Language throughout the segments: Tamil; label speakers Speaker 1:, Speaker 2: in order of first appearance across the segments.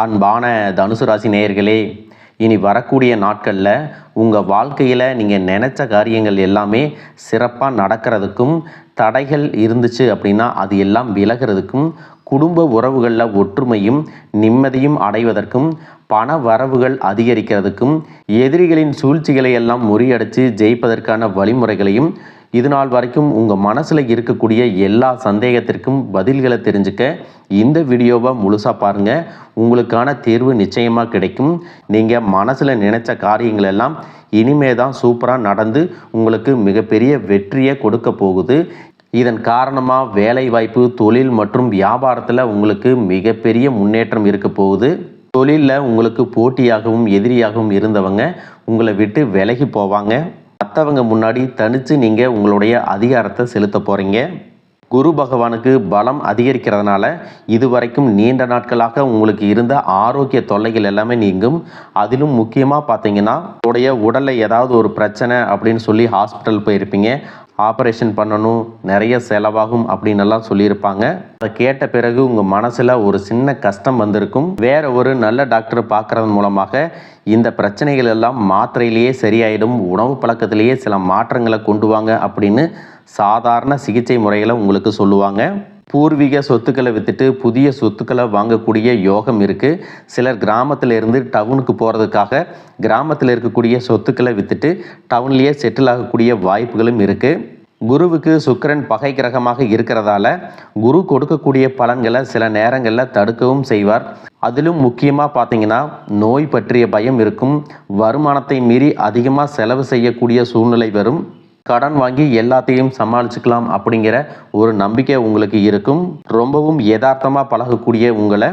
Speaker 1: அன்பான தனுசு ராசி நேயர்களே, இனி வரக்கூடிய நாட்களில் உங்கள் வாழ்க்கையில் நீங்கள் நினச்ச காரியங்கள் எல்லாமே சிறப்பாக நடக்கிறதுக்கும், தடைகள் இருந்துச்சு அப்படின்னா அது எல்லாம் விலகிறதுக்கும், குடும்ப உறவுகளில் ஒற்றுமையும் நிம்மதியும் அடைவதற்கும், பண வரவுகள் அதிகரிக்கிறதுக்கும், எதிரிகளின் சூழ்ச்சிகளை எல்லாம் முறியடித்து ஜெயிப்பதற்கான வழிமுறைகளையும், இது நாள் வரைக்கும் உங்கள் மனசில் இருக்கக்கூடிய எல்லா சந்தேகத்திற்கும் பதில்களை தெரிஞ்சுக்க இந்த வீடியோவை முழுசாக பாருங்கள். உங்களுக்கான தீர்வு நிச்சயமாக கிடைக்கும். நீங்கள் மனசில் நினைச்ச காரியங்கள் எல்லாம் இனிமே தான் சூப்பராக நடந்து உங்களுக்கு மிகப்பெரிய வெற்றியை கொடுக்க போகுது. இதன் காரணமாக வேலை வாய்ப்பு, தொழில் மற்றும் வியாபாரத்தில் உங்களுக்கு மிகப்பெரிய முன்னேற்றம் இருக்க போகுது. தொழிலில் உங்களுக்கு போட்டியாகவும் எதிரியாகவும் இருந்தவங்க உங்களை விட்டு விலகி போவாங்க. மற்றவங்க முன்னாடி தனித்து நீங்கள் உங்களுடைய அதிகாரத்தை செலுத்த போகிறீங்க. குரு பகவானுக்கு பலம் அதிகரிக்கிறதுனால இதுவரைக்கும் நீண்ட நாட்களாக உங்களுக்கு இருந்த ஆரோக்கிய தொல்லைகள் எல்லாமே நீங்கும். அதிலும் முக்கியமாக பார்த்தீங்கன்னா உங்களுடைய உடலில் ஏதாவது ஒரு பிரச்சனை அப்படின்னு சொல்லி ஹாஸ்பிட்டல் போயிருப்பீங்க. ஆப்ரேஷன் பண்ணணும், நிறைய செலவாகும் அப்படின்னு எல்லாம் சொல்லியிருப்பாங்க. அதை கேட்ட பிறகு உங்கள் மனசில் ஒரு சின்ன கஷ்டம் வந்திருக்கும். வேற ஒரு நல்ல டாக்டர் பார்க்குறது மூலமாக இந்த பிரச்சனைகள் எல்லாம் மாத்திரையிலேயே சரியாயிடும், உணவு பழக்கத்திலேயே சில மாற்றங்களை கொண்டு வாங்க அப்படின்னு சாதாரண சிகிச்சை முறைகளை உங்களுக்கு சொல்லுவாங்க. பூர்வீக சொத்துக்களை விற்றுட்டு புதிய சொத்துக்களை வாங்கக்கூடிய யோகம் இருக்குது. சிலர் கிராமத்தில் இருந்து டவுனுக்கு போகிறதுக்காக கிராமத்தில் இருக்கக்கூடிய சொத்துக்களை விற்றுட்டு டவுன்லேயே செட்டில் ஆகக்கூடிய வாய்ப்புகளும் இருக்குது. குருவுக்கு சுக்கிரன் பகை கிரகமாக இருக்கிறதால குரு கொடுக்கக்கூடிய பலன்களை சில நேரங்களில் தடுக்கவும் செய்வார். அதிலும் முக்கியமாக பார்த்தீங்கன்னா நோய் பற்றிய பயம் இருக்கும். வருமானத்தை மீறி அதிகமாக செலவு செய்யக்கூடிய சூழ்நிலை வரும். கடன் வாங்கி எல்லாத்தையும் சமாளிச்சுக்கலாம் அப்படிங்கிற ஒரு நம்பிக்கை உங்களுக்கு இருக்கும். ரொம்பவும் யதார்த்தமாக பழகக்கூடிய உங்களை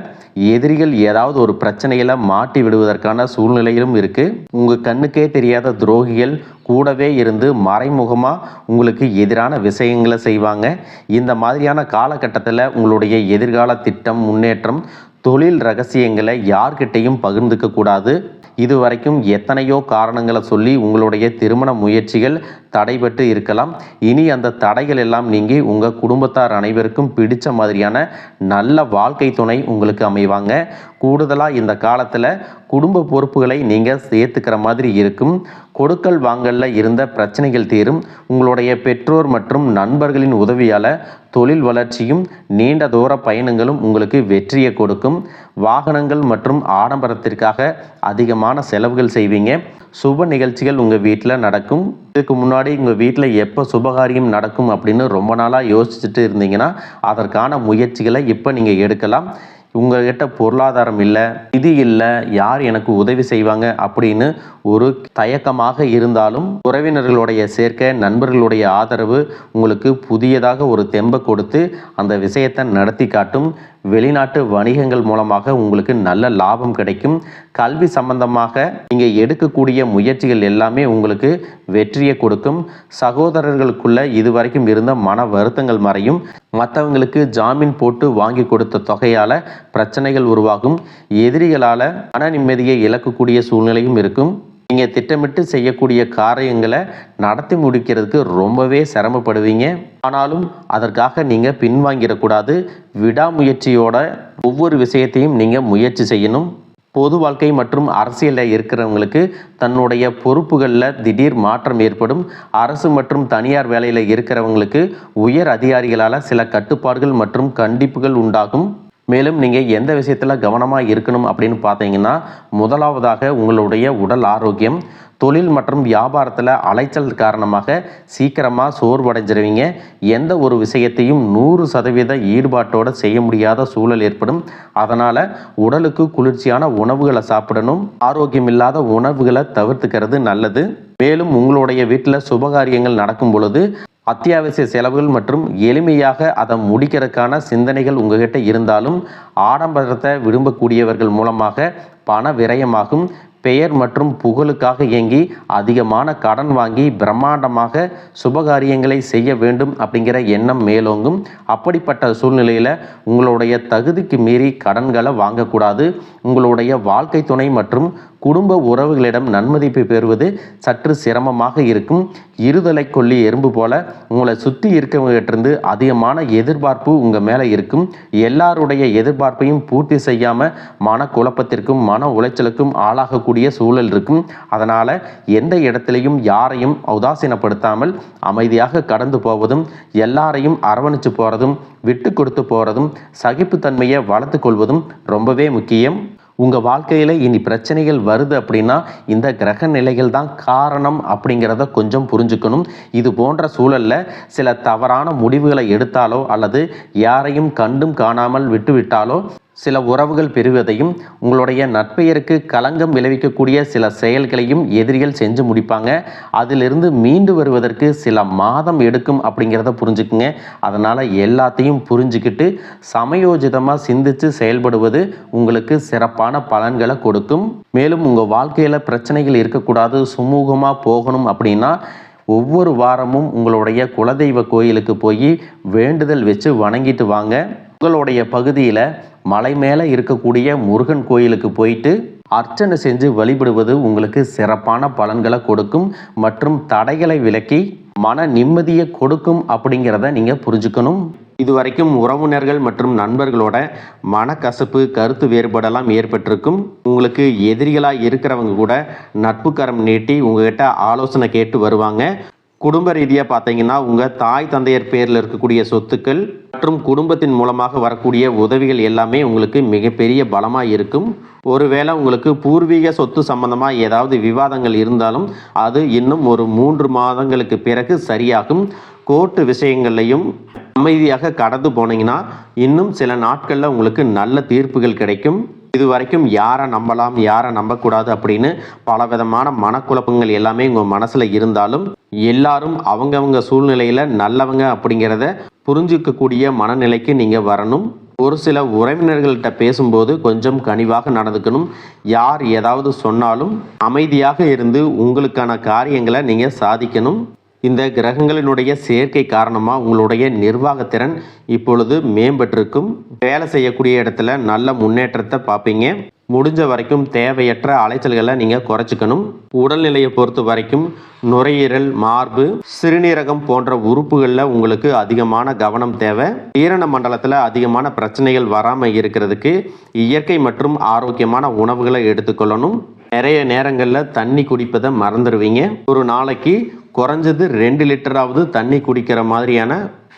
Speaker 1: எதிரிகள் ஏதாவது ஒரு பிரச்சனையில் மாட்டி விடுவதற்கான சூழ்நிலையிலும் இருக்குது. உங்கள் கண்ணுக்கே தெரியாத துரோகிகள் கூடவே இருந்து மறைமுகமாக உங்களுக்கு எதிரான விஷயங்களை செய்வாங்க. இந்த மாதிரியான காலகட்டத்தில் உங்களுடைய எதிர்கால திட்டம், முன்னேற்றம், தொழில் ரகசியங்களை யார்கிட்டையும் பகிர்ந்துக்க கூடாது. இதுவரைக்கும் எத்தனையோ காரணங்களை சொல்லி உங்களுடைய திருமண முயற்சிகள் தடைபட்டு இருக்கலாம். இனி அந்த தடைகள் எல்லாம் நீங்கி உங்கள் குடும்பத்தார் அனைவருக்கும் பிடிச்ச மாதிரியான நல்ல வாழ்க்கை துணை உங்களுக்கு அமைவாங்க. கூடுதலாக இந்த காலத்தில் குடும்ப பொறுப்புகளை நீங்கள் சேர்த்துக்கிற மாதிரி இருக்கும். கொடுக்கல் வாங்கலில் இருந்த பிரச்சனைகள் தீரும். உங்களுடைய பெற்றோர் மற்றும் நண்பர்களின் உதவியால் தொழில் வளர்ச்சியும் நீண்ட தூர பயணங்களும் உங்களுக்கு வெற்றியை கொடுக்கும். வாகனங்கள் மற்றும் ஆடம்பரத்திற்காக அதிகமான செலவுகள் செய்வீங்க. சுப நிகழ்ச்சிகள் உங்கள் வீட்டில் நடக்கும். இதுக்கு முன்னாடி உங்கள் வீட்டில் எப்போ சுபகாரியம் நடக்கும் அப்படின்னு ரொம்ப நாளாக யோசிச்சுட்டு இருந்தீங்கன்னா அதற்கான முயற்சிகளை இப்போ நீங்கள் எடுக்கலாம். உங்கள்கிட்ட பொருளாதாரம் இல்லை, நிதி இல்லை, யார் எனக்கு உதவி செய்வாங்க அப்படின்னு ஒரு தயக்கமாக இருந்தாலும் உறவினர்களுடைய சேர்க்கை, நண்பர்களுடைய ஆதரவு உங்களுக்கு புதியதாக ஒரு தெம்பை கொடுத்து அந்த விஷயத்தை நடத்தி காட்டும். வெளிநாட்டு வணிகங்கள் மூலமாக உங்களுக்கு நல்ல லாபம் கிடைக்கும். கல்வி சம்பந்தமாக நீங்கள் எடுக்கக்கூடிய முயற்சிகள் எல்லாமே உங்களுக்கு வெற்றியை கொடுக்கும். சகோதரர்களுக்குள்ள இதுவரைக்கும் இருந்த மன வருத்தங்கள் மறையும். மற்றவங்களுக்கு ஜாமீன் போட்டு வாங்கி கொடுத்த தொகையால் பிரச்சனைகள் உருவாகும். எதிரிகளால் மன நிம்மதியை இழக்கக்கூடிய சூழ்நிலையும் இருக்கும். நீங்கள் திட்டமிட்டு செய்யக்கூடிய காரியங்களை நடத்தி முடிக்கிறதுக்கு ரொம்பவே சிரமப்படுவீங்க. ஆனாலும் அதற்காக நீங்கள் பின்வாங்கிடக்கூடாது. விடாமுயற்சியோட ஒவ்வொரு விஷயத்தையும் நீங்கள் முயற்சி செய்யணும். பொது வாழ்க்கை மற்றும் அரசியலில் இருக்கிறவங்களுக்கு தன்னுடைய பொறுப்புகளில் திடீர் மாற்றம் ஏற்படும். அரசு மற்றும் தனியார் வேலையில் இருக்கிறவங்களுக்கு உயர் அதிகாரிகளால் சில கட்டுப்பாடுகள் மற்றும் கண்டிப்புகள் உண்டாகும். மேலும் நீங்கள் எந்த விஷயத்தில் கவனமாக இருக்கணும் அப்படின்னு பார்த்தீங்கன்னா, முதலாவதாக உங்களுடைய உடல் ஆரோக்கியம். தொழில் மற்றும் வியாபாரத்தில் அலைச்சல் காரணமாக சீக்கிரமாக சோர்வடைஞ்சிருவீங்க. எந்த ஒரு விஷயத்தையும் 100% ஈடுபாட்டோடு செய்ய முடியாத சூழல் ஏற்படும். அதனால் உடலுக்கு குளிர்ச்சியான உணவுகளை சாப்பிடணும். ஆரோக்கியம் இல்லாத உணவுகளை தவிர்த்துக்கிறது நல்லது. மேலும் உங்களுடைய வீட்டில் சுபகாரியங்கள் நடக்கும் பொழுது அத்தியாவசிய செலவுகள் மற்றும் எளிமையாக அதை முடிக்கிறதுக்கான சிந்தனைகள் உங்ககிட்ட இருந்தாலும் ஆடம்பரத்தை விரும்பக்கூடியவர்கள் மூலமாக பண விரயமாகும். பெயர் மற்றும் புகழுக்காக இயங்கி அதிகமான கடன் வாங்கி பிரம்மாண்டமாக சுபகாரியங்களை செய்ய வேண்டும் அப்படிங்கிற எண்ணம் மேலோங்கும். அப்படிப்பட்ட சூழ்நிலையில் உங்களுடைய தகுதிக்கு மீறி கடன்களை வாங்கக்கூடாது. உங்களுடைய வாழ்க்கை துணை மற்றும் குடும்ப உறவுகளிடம் நன்மதிப்பை பெறுவது சற்று சிரமமாக இருக்கும். இருதலை கொல்லி எறும்பு போல உங்களை சுற்றி இருக்கவங்கிட்டிருந்து அதிகமான எதிர்பார்ப்பு உங்கள் மேலே இருக்கும். எல்லாருடைய எதிர்பார்ப்பையும் பூர்த்தி செய்யாமல் மன குழப்பத்திற்கும் மன உளைச்சலுக்கும் ஆளாகக்கூடிய சூழல் இருக்கும். அதனால் எந்த இடத்திலையும் யாரையும் உதாசீனப்படுத்தாமல் அமைதியாக கடந்து போவதும், எல்லாரையும் அரவணைச்சு போகிறதும், விட்டு கொடுத்து போகிறதும், சகிப்புத்தன்மையை வளர்த்து கொள்வதும் ரொம்பவே முக்கியம். உங்கள் வாழ்க்கையில் இனி பிரச்சனைகள் வருது அப்படின்னா இந்த கிரக நிலைகள் தான் காரணம் அப்படிங்கிறத கொஞ்சம் புரிஞ்சுக்கணும். இது போன்ற சூழலில் சில தவறான முடிவுகளை எடுத்தாலோ அல்லது யாரையும் கண்டும் காணாமல் விட்டுவிட்டாலோ சில உறவுகள் பெறுவதையும், உங்களுடைய நட்பெயருக்கு களங்கம் விளைவிக்கக்கூடிய சில செயல்களையும் எதிரிகள் செஞ்சு முடிப்பாங்க. அதிலிருந்து மீண்டு வருவதற்கு சில மாதம் எடுக்கும் அப்படிங்கிறத புரிஞ்சுக்குங்க. அதனால் எல்லாத்தையும் புரிஞ்சுக்கிட்டு சமயோஜிதமாக சிந்தித்து செயல்படுவது உங்களுக்கு சிறப்பான பலன்களை கொடுக்கும். மேலும் உங்கள் வாழ்க்கையில் பிரச்சனைகள் இருக்கக்கூடாது, சுமூகமாக போகணும் அப்படின்னா ஒவ்வொரு வாரமும் உங்களுடைய குலதெய்வ கோயிலுக்கு போய் வேண்டுதல் வச்சு வணங்கிட்டு வாங்க. உங்களுடைய பகுதியில் மலை மேலே இருக்கக்கூடிய முருகன் கோயிலுக்கு போயிட்டு அர்ச்சனை செஞ்சு வழிபடுவது உங்களுக்கு சிறப்பான பலன்களை கொடுக்கும் மற்றும் தடைகளை விலக்கி மன நிம்மதியை கொடுக்கும் அப்படிங்கிறத நீங்கள் புரிஞ்சுக்கணும். இதுவரைக்கும் உறவினர்கள் மற்றும் நண்பர்களோட மனக்கசப்பு, கருத்து வேறுபாடெல்லாம் ஏற்பட்டிருக்கும். உங்களுக்கு எதிரிகளாக இருக்கிறவங்க கூட நட்பு கரம் நீட்டி உங்ககிட்ட ஆலோசனை கேட்டு வருவாங்க. குடும்ப ரீதியாக பார்த்தீங்கன்னா உங்கள் தாய் தந்தையர் பேரில் இருக்கக்கூடிய சொத்துக்கள் மற்றும் குடும்பத்தின் மூலமாக வரக்கூடிய உதவிகள் எல்லாமே உங்களுக்கு மிகப்பெரிய பலமாக இருக்கும். ஒருவேளை உங்களுக்கு பூர்வீக சொத்து சம்பந்தமாக ஏதாவது விவாதங்கள் இருந்தாலும் அது இன்னும் ஒரு 3 மாதங்களுக்கு பிறகு சரியாகும். கோர்ட்டு விஷயங்கள்லையும் அமைதியாக கடந்து போனீங்கன்னா இன்னும் சில நாட்களில் உங்களுக்கு நல்ல தீர்ப்புகள் கிடைக்கும். இது வரைக்கும் யாரை நம்பலாம், யாரை நம்பக்கூடாது அப்படின்னு பலவிதமான மனக்குழப்பங்கள் எல்லாமே உங்கள் மனசில் இருந்தாலும் எல்லாரும் அவங்கவங்க சூழ்நிலையில் நல்லவங்க அப்படிங்கிறத புரிஞ்சிக்கக்கூடிய மனநிலைக்கு நீங்கள் வரணும். ஒரு சில உறவினர்கள்ட்ட பேசும்போது கொஞ்சம் கனிவாக நடந்துக்கணும். யார் ஏதாவது சொன்னாலும் அமைதியாக இருந்து உங்களுக்கான காரியங்களை நீங்கள் சாதிக்கணும். இந்த கிரகங்களினுடைய சேர்க்கை காரணமாக உங்களுடைய நிர்வாகத்திறன் இப்பொழுது மேம்பட்டிருக்கும். வேலை செய்யக்கூடிய இடத்துல நல்ல முன்னேற்றத்தை பார்ப்பீங்க. முடிஞ்ச வரைக்கும் தேவையற்ற அலைச்சல்களை நீங்கள் குறைச்சிக்கணும். உடல்நிலையை பொறுத்த வரைக்கும் நுரையீரல், மார்பு, சிறுநீரகம் போன்ற உறுப்புகளில் உங்களுக்கு அதிகமான கவனம் தேவை. ஈரண மண்டலத்தில் அதிகமான பிரச்சனைகள் வராமல் இருக்கிறதுக்கு இயற்கை மற்றும் ஆரோக்கியமான உணவுகளை எடுத்துக்கொள்ளணும். நிறைய நேரங்களில் தண்ணி குடிப்பதை மறந்துடுவீங்க. ஒரு நாளைக்கு குறைஞ்சது 2 லிட்டராவது தண்ணி குடிக்கிற மாதிரியான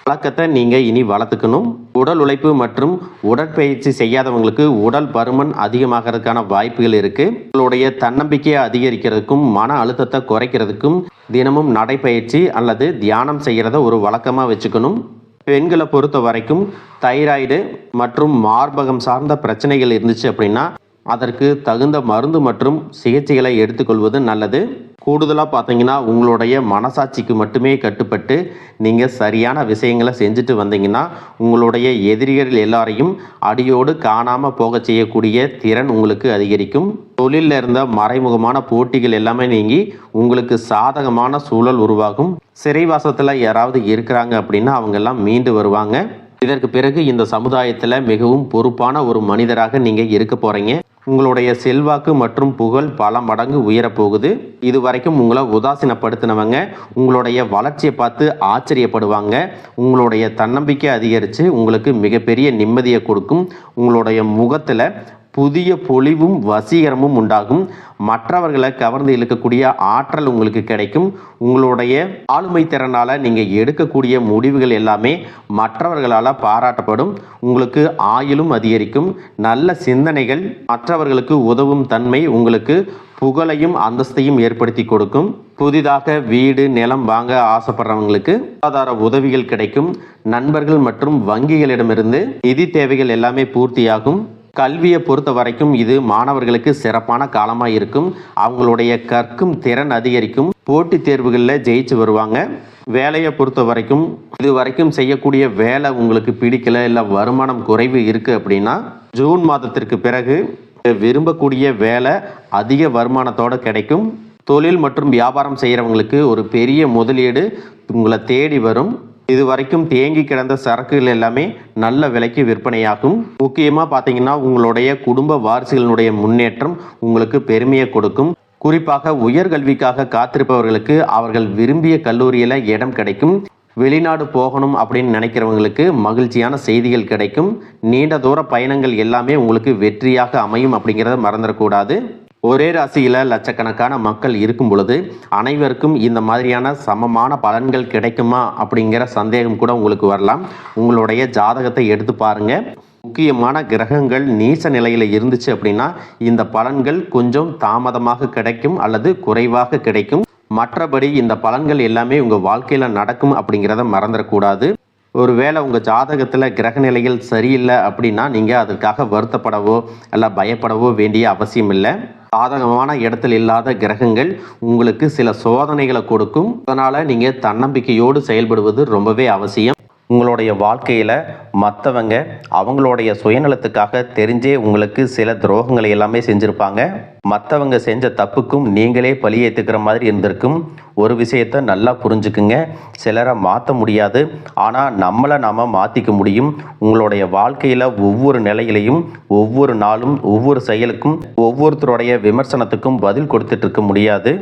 Speaker 1: பழக்கத்தை நீங்கள் இனி வளர்த்துக்கணும். உடல் உழைப்பு மற்றும் உடற்பயிற்சி செய்யாதவங்களுக்கு உடல் பருமன் அதிகமாகிறதுக்கான வாய்ப்புகள் இருக்குது. உங்களுடைய தன்னம்பிக்கையை அதிகரிக்கிறதுக்கும் மன அழுத்தத்தை குறைக்கிறதுக்கும் தினமும் நடைப்பயிற்சி அல்லது தியானம் செய்கிறத ஒரு வழக்கமாக வச்சுக்கணும். பெண்களை பொறுத்த வரைக்கும் தைராய்டு மற்றும் மார்பகம் சார்ந்த பிரச்சனைகள் இருந்துச்சு அப்படின்னா அதற்கு தகுந்த மருந்து மற்றும் சிகிச்சைகளை எடுத்துக்கொள்வது நல்லது. கூடுதலாக பார்த்தீங்கன்னா உங்களுடைய மனசாட்சிக்கு மட்டுமே கட்டுப்பட்டு நீங்கள் சரியான விஷயங்களை செஞ்சுட்டு வந்தீங்கன்னா உங்களுடைய எதிரிகள் எல்லாரையும் அடியோடு காணாமல் போக செய்யக்கூடிய திறன் உங்களுக்கு அதிகரிக்கும். தொழிலில் இருந்த மறைமுகமான போட்டிகள் எல்லாமே நீங்கி உங்களுக்கு சாதகமான சூழல் உருவாகும். சிறைவாசத்தில் யாராவது இருக்கிறாங்க அப்படின்னா அவங்கெல்லாம் மீண்டு வருவாங்க. இதற்கு பிறகு இந்த சமுதாயத்தில் மிகவும் பொறுப்பான ஒரு மனிதராக நீங்கள் இருக்க போகிறீங்க. உங்களுடைய செல்வாக்கு மற்றும் புகழ் பல மடங்கு உயரப்போகுது. இதுவரைக்கும் உங்களை உதாசீனப்படுத்தினவங்க உங்களுடைய வளர்ச்சியை பார்த்து ஆச்சரியப்படுவாங்க. உங்களுடைய தன்னம்பிக்கை அதிகரித்து உங்களுக்கு மிகப்பெரிய நிம்மதியை கொடுக்கும். உங்களுடைய முகத்தில் புதிய பொலிவும் வசீகரமும் உண்டாகும். மற்றவர்களை கவர்ந்து இழுக்கக்கூடிய ஆற்றல் உங்களுக்கு கிடைக்கும். உங்களுடைய ஆளுமை திறனால் நீங்கள் எடுக்கக்கூடிய முடிவுகள் எல்லாமே மற்றவர்களால் பாராட்டப்படும். உங்களுக்கு ஆயுளும் அதிகரிக்கும். நல்ல சிந்தனைகள், மற்றவர்களுக்கு உதவும் தன்மை உங்களுக்கு புகழையும் அந்தஸ்தையும் ஏற்படுத்தி கொடுக்கும். புதிதாக வீடு, நிலம் வாங்க ஆசைப்படுறவங்களுக்கு பொருளாதார உதவிகள் கிடைக்கும். நண்பர்கள் மற்றும் வங்கிகளிடமிருந்து நிதி தேவைகள் எல்லாமே பூர்த்தியாகும். கல்வியை பொறுத்த வரைக்கும் இது மாணவர்களுக்கு சிறப்பான காலமாக இருக்கும். அவங்களுடைய கற்கும் திறன் அதிகரிக்கும். போட்டித் தேர்வுகளில் ஜெயிச்சு வருவாங்க. வேலையை பொறுத்த வரைக்கும் இது வரைக்கும் செய்யக்கூடிய வேலை உங்களுக்கு பிடிக்கல, இல்லை வருமானம் குறைவு இருக்குது அப்படின்னா ஜூன் மாதத்திற்கு பிறகு விரும்பக்கூடிய வேலை அதிக வருமானத்தோடு கிடைக்கும். தொழில் மற்றும் வியாபாரம் செய்கிறவங்களுக்கு ஒரு பெரிய முதலீடு உங்களை தேடி வரும். இது வரைக்கும் தேங்கி கிடந்த சரக்குகள் எல்லாமே நல்ல விலைக்கு விற்பனையாகும். முக்கியமாக பார்த்தீங்கன்னா உங்களுடைய குடும்ப வாரிசுகளினுடைய முன்னேற்றம் உங்களுக்கு பெருமையை கொடுக்கும். குறிப்பாக உயர்கல்விக்காக காத்திருப்பவர்களுக்கு அவர்கள் விரும்பிய கல்லூரியில் இடம் கிடைக்கும். வெளிநாடு போகணும் அப்படின்னு நினைக்கிறவங்களுக்கு மகிழ்ச்சியான செய்திகள் கிடைக்கும். நீண்ட தூர பயணங்கள் எல்லாமே உங்களுக்கு வெற்றியாக அமையும் அப்படிங்கிறத மறந்துடக்கூடாது. ஒரே ராசியில் லட்சக்கணக்கான மக்கள் இருக்கும் பொழுது அனைவருக்கும் இந்த மாதிரியான சமமான பலன்கள் கிடைக்குமா அப்படிங்கிற சந்தேகம் கூட உங்களுக்கு வரலாம். உங்களுடைய ஜாதகத்தை எடுத்து பாருங்க. முக்கியமான கிரகங்கள் நீச நிலையில் இருந்துச்சு அப்படின்னா இந்த பலன்கள் கொஞ்சம் தாமதமாக கிடைக்கும் அல்லது குறைவாக கிடைக்கும். மற்றபடி இந்த பலன்கள் எல்லாமே உங்கள் வாழ்க்கையில் நடக்கும் அப்படிங்கிறத மறந்துடக்கூடாது. ஒருவேளை உங்கள் ஜாதகத்தில் கிரக நிலைகள் சரியில்லை அப்படின்னா நீங்கள் அதற்காக வருத்தப்படவோ அல்ல பயப்படவோ வேண்டிய அவசியம் இல்லை. சாதகமான இடத்தில் இல்லாத கிரகங்கள் உங்களுக்கு சில சோதனைகளை கொடுக்கும். அதனால் நீங்கள் தன்னம்பிக்கையோடு செயல்படுவது ரொம்பவே அவசியம். உங்களுடைய வாழ்க்கையில் மற்றவங்க அவங்களுடைய சுயநலத்துக்காக தெரிஞ்சே உங்களுக்கு சில துரோகங்களை எல்லாமே செஞ்சுருப்பாங்க. மற்றவங்க செஞ்ச தப்புக்கும் நீங்களே பழி ஏற்றுக்கிற மாதிரி இருந்திருக்கும். ஒரு விஷயத்தை நல்லா புரிஞ்சுக்குங்க, சிலரை மாற்ற முடியாது, ஆனால் நம்மளை நாம் மாற்றிக்க முடியும். உங்களுடைய வாழ்க்கையில் ஒவ்வொரு நிலையிலையும் ஒவ்வொரு நாளும் ஒவ்வொரு செயலுக்கும் ஒவ்வொருத்தருடைய விமர்சனத்துக்கும் பதில் கொடுத்துட்டு இருக்க முடியாது.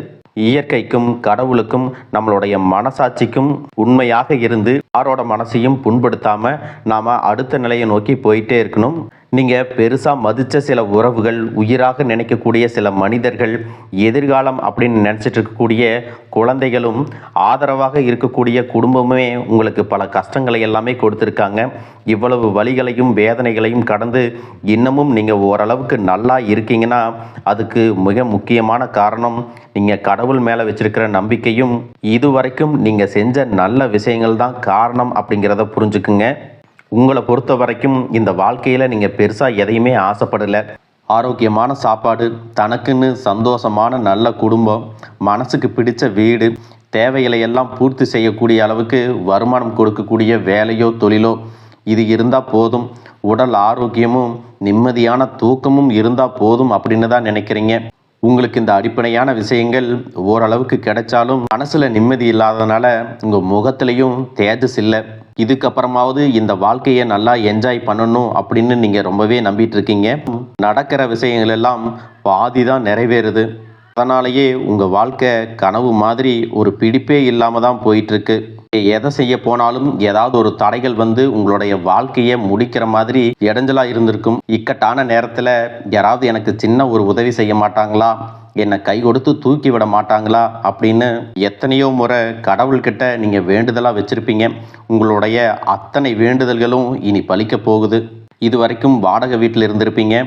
Speaker 1: இயற்கைக்கும் கடவுளுக்கும் நம்மளுடைய மனசாட்சிக்கும் உண்மையாக இருந்து யாரோட மனசையும் புண்படுத்தாம நாம அடுத்த நிலையை நோக்கி போயிட்டே இருக்கணும். நீங்கள் பெருசாக மதித்த சில உறவுகள், உயிராக நினைக்கக்கூடிய சில மனிதர்கள், எதிர்காலம் அப்படின்னு நினச்சிட்டு இருக்கக்கூடிய குழந்தைகளும், ஆதரவாக இருக்கக்கூடிய குடும்பமே உங்களுக்கு பல கஷ்டங்களை எல்லாமே கொடுத்துருக்காங்க. இவ்வளவு வலிகளையும் வேதனைகளையும் கடந்து இன்னமும் நீங்கள் ஓரளவுக்கு நல்லா இருக்கீங்கன்னா அதுக்கு மிக முக்கியமான காரணம் நீங்கள் கடவுள் மேலே வச்சிருக்கிற நம்பிக்கையும் இதுவரைக்கும் நீங்கள் செஞ்ச நல்ல விஷயங்கள் தான் காரணம் அப்படிங்கிறத புரிஞ்சுக்குங்க. உங்களை பொறுத்த வரைக்கும் இந்த வாழ்க்கையில் நீங்கள் பெருசாக எதையுமே ஆசைப்படலை. ஆரோக்கியமான சாப்பாடு, தனக்குன்னு சந்தோஷமான நல்ல குடும்பம், மனசுக்கு பிடிச்ச வீடு, தேவைகளை எல்லாம் பூர்த்தி செய்யக்கூடிய அளவுக்கு வருமானம் கொடுக்கக்கூடிய வேலையோ தொழிலோ இது இருந்தால் போதும். உடல் ஆரோக்கியமும் நிம்மதியான தூக்கமும் இருந்தால் போதும் அப்படின்னு தான் நினைக்கிறீங்க. உங்களுக்கு இந்த அடிப்படையான விஷயங்கள் ஓரளவுக்கு கிடைச்சாலும் மனசில் நிம்மதி இல்லாததுனால உங்கள் முகத்திலையும் தேஜஸ் இல்லை. இதுக்கப்புறமாவது இந்த வாழ்க்கையை நல்லா என்ஜாய் பண்ணணும் அப்படின்னு நீங்கள் ரொம்பவே நம்பிட்டு இருக்கீங்க. நடக்கிற விஷயங்கள் எல்லாம் பாதி தான் நிறைவேறுது. அதனாலேயே உங்கள் வாழ்க்கை கனவு மாதிரி ஒரு பிடிப்பே இல்லாமல் தான் போயிட்டுருக்கு. எதை செய்ய போனாலும் ஏதாவது ஒரு தடைகள் வந்து உங்களுடைய வாழ்க்கையை முடிக்கிற மாதிரி இடைஞ்சலாக இருந்திருக்கும். இக்கட்டான நேரத்தில் யாராவது எனக்கு சின்ன ஒரு உதவி செய்ய மாட்டாங்களா, என்னை கை கொடுத்து தூக்கி விட மாட்டாங்களா அப்படின்னு எத்தனையோ முறை கடவுள்கிட்ட நீங்கள் வேண்டுதலாக வச்சுருப்பீங்க. உங்களுடைய அத்தனை வேண்டுதல்களும் இனி பலிக்க போகுது. இது வரைக்கும் வாடகை வீட்டில் இருந்திருப்பீங்க.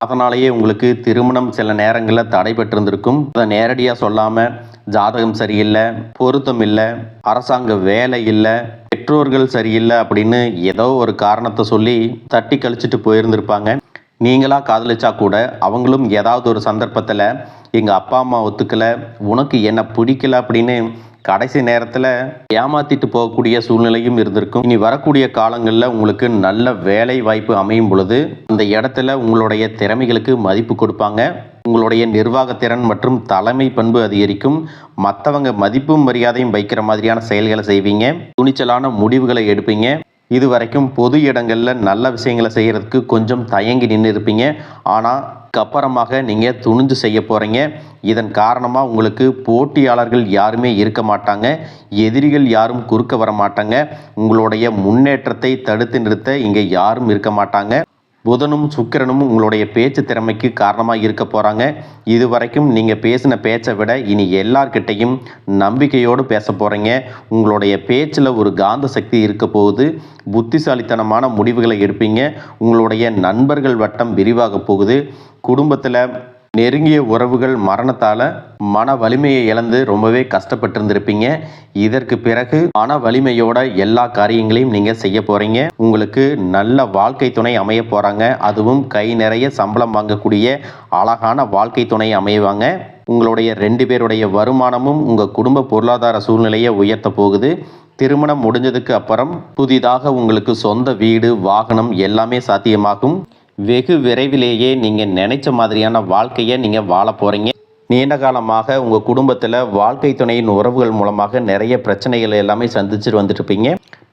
Speaker 1: அதனாலேயே உங்களுக்கு திருமணம் சில நேரங்களில் தடைபட்டிருந்திருக்கும். அதை நேரடியாக சொல்லாமல் ஜாதகம் சரியில்லை, பொருத்தம் இல்லை, அரசாங்க வேலை இல்லை, பெற்றோர்கள் சரியில்லை அப்படின்னு ஏதோ ஒரு காரணத்தை சொல்லி தட்டி கழிச்சிட்டு போயிருந்திருப்பாங்க. நீங்களாக காதலிச்சா கூட அவங்களும் ஏதாவது ஒரு சந்தர்ப்பத்தில் எங்கள் அப்பா அம்மா ஒத்துக்கலை, உனக்கு என்ன பிடிக்கல அப்படின்னு கடைசி நேரத்தில் ஏமாத்திட்டு போகக்கூடிய சூழ்நிலையும் இருந்திருக்கும். இனி வரக்கூடிய காலங்களில் உங்களுக்கு நல்ல வேலை வாய்ப்பு அமையும் பொழுது அந்த இடத்துல உங்களுடைய திறமைகளுக்கு மதிப்பு கொடுப்பாங்க. உங்களுடைய நிர்வாகத்திறன் மற்றும் தலைமை பண்பு அதிகரிக்கும். மற்றவங்க மதிப்பும் மரியாதையும் வைக்கிற மாதிரியான செயல்களை செய்வீங்க. துணிச்சலான முடிவுகளை எடுப்பீங்க. இது வரைக்கும் பொது இடங்களில் நல்ல விஷயங்களை செய்கிறதுக்கு கொஞ்சம் தயங்கி நின்று இருப்பீங்க. ஆனால் அப்புறமாக நீங்கள் துணிஞ்சு செய்ய போகிறீங்க. இதன் காரணமாக உங்களுக்கு போட்டியாளர்கள் யாருமே இருக்க மாட்டாங்க. எதிரிகள் யாரும் குறுக்க வர மாட்டாங்க. உங்களுடைய முன்னேற்றத்தை தடுத்து நிறுத்த இங்கே யாரும் இருக்க மாட்டாங்க. புதனும் சுக்கிரனும் உங்களுடைய பேச்சு திறமைக்கு காரணமாக இருக்க போகிறாங்க. இது வரைக்கும் நீங்கள் பேசின பேச்சை விட இனி எல்லார்கிட்டையும் நம்பிக்கையோடு பேச போகிறீங்க. உங்களுடைய பேச்சில் ஒரு காந்த சக்தி இருக்க போகுது. புத்திசாலித்தனமான முடிவுகளை எடுப்பீங்க. உங்களுடைய நண்பர்கள் வட்டம் விரிவாக போகுது. குடும்பத்தில் நெருங்கிய உறவுகள் மரணத்தால் மன வலிமையை இழந்து ரொம்பவே கஷ்டப்பட்டிருந்திருப்பீங்க. இதற்கு பிறகு மன வலிமையோட எல்லா காரியங்களையும் நீங்கள் செய்ய போகிறீங்க. உங்களுக்கு நல்ல வாழ்க்கை துணை அமைய போகிறாங்க. அதுவும் கை நிறைய சம்பளம் வாங்கக்கூடிய அழகான வாழ்க்கை துணை அமைவாங்க. உங்களுடைய 2 பேருடைய வருமானமும் உங்கள் குடும்ப பொருளாதார சூழ்நிலையை உயர்த்த போகுது. திருமணம் முடிஞ்சதுக்கு அப்புறம் புதிதாக உங்களுக்கு சொந்த வீடு, வாகனம் எல்லாமே சாத்தியமாகும். வெகு விரைவிலேயே நீங்கள் நினைச்ச மாதிரியான வாழ்க்கையை நீங்கள் வாழ போகிறீங்க. நீண்ட காலமாக உங்கள் குடும்பத்தில் வாழ்க்கை துணையின் உறவுகள் மூலமாக நிறைய பிரச்சனைகள் எல்லாமே சந்திச்சுட்டு வந்துட்டுருப்பீங்க.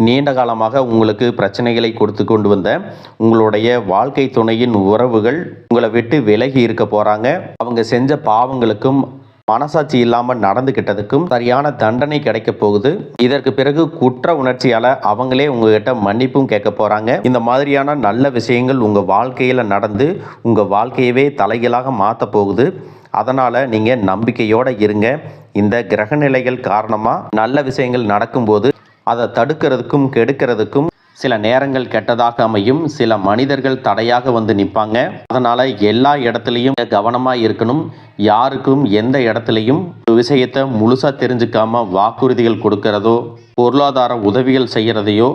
Speaker 1: நீண்ட காலமாக உங்களுக்கு பிரச்சனைகளை கொடுத்து கொண்டு வந்த உங்களுடைய வாழ்க்கை துணையின் உறவுகள் உங்களை விட்டு விலகி இருக்க போகிறாங்க. அவங்க செஞ்ச பாவங்களுக்கும் மனசாட்சி இல்லாமல் நடந்துக்கிட்டதுக்கும் சரியான தண்டனை கிடைக்க போகுது. இதற்கு பிறகு குற்ற உணர்ச்சியால் அவங்களே உங்ககிட்ட மன்னிப்பும் கேட்க போகிறாங்க. இந்த மாதிரியான நல்ல விஷயங்கள் உங்கள் வாழ்க்கையில் நடந்து உங்கள் வாழ்க்கையவே தலைகீழாக மாற்ற போகுது. அதனால் நீங்கள் நம்பிக்கையோடு இருங்க. இந்த கிரகநிலைகள் காரணமாக நல்ல விஷயங்கள் நடக்கும்போது அதை தடுக்கிறதுக்கும் கெடுக்கிறதுக்கும் சில நேரங்கள் கெட்டதாக அமையும். சில மனிதர்கள் தடையாக வந்து நிற்பாங்க. அதனால் எல்லா இடத்துலையும் கவனமாக இருக்கணும். யாருக்கும் எந்த இடத்துலையும் ஒரு விஷயத்தை முழுசாக தெரிஞ்சுக்காம வாக்குறுதிகள் கொடுக்கறதோ பொருளாதார உதவிகள் செய்கிறதையோ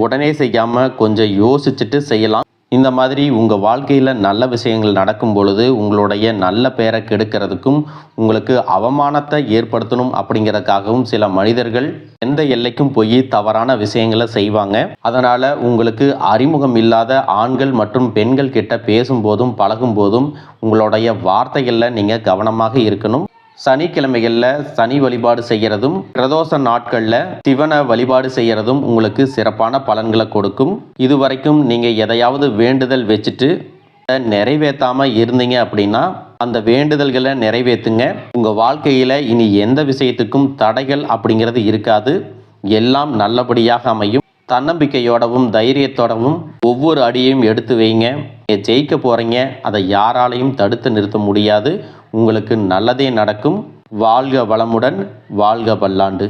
Speaker 1: உடனே செய்யாமல் கொஞ்சம் யோசிச்சுட்டு செய்யலாம். இந்த மாதிரி உங்கள் வாழ்க்கையில் நல்ல விஷயங்கள் நடக்கும் பொழுது உங்களுடைய நல்ல பெயரை கெடுக்கிறதுக்கும் உங்களுக்கு அவமானத்தை ஏற்படுத்தணும் அப்படிங்கிறதுக்காகவும் சில மனிதர்கள் எந்த எல்லைக்கும் போய் தவறான விஷயங்களை செய்வாங்க. அதனால் உங்களுக்கு அறிமுகம் இல்லாத ஆண்கள் மற்றும் பெண்கள் கிட்ட பேசும்போதும் பழகும்போதும் உங்களுடைய வார்த்தைகளில் நீங்கள் கவனமாக இருக்கணும். சனிக்கிழமைகளில் சனி வழிபாடு செய்கிறதும் பிரதோஷ நாட்களில் சிவனை வழிபாடு செய்கிறதும் உங்களுக்கு சிறப்பான பலன்களை கொடுக்கும். இதுவரைக்கும் நீங்கள் எதையாவது வேண்டுதல் வச்சுட்டு நிறைவேற்றாமல் இருந்தீங்க அப்படின்னா அந்த வேண்டுதல்களை நிறைவேற்றுங்க. உங்கள் வாழ்க்கையில் இனி எந்த விஷயத்துக்கும் தடைகள் அப்படிங்கிறது இருக்காது. எல்லாம் நல்லபடியாக அமையும். தன்னம்பிக்கையோடவும் தைரியத்தோடவும் ஒவ்வொரு அடியையும் எடுத்து வைங்க. நீங்கள் ஜெயிக்க போகிறீங்க. அதை யாராலையும் தடுத்து நிறுத்த முடியாது. உங்களுக்கு நல்லதே நடக்கும். வாழ்க வளமுடன், வாழ்க பல்லாண்டு.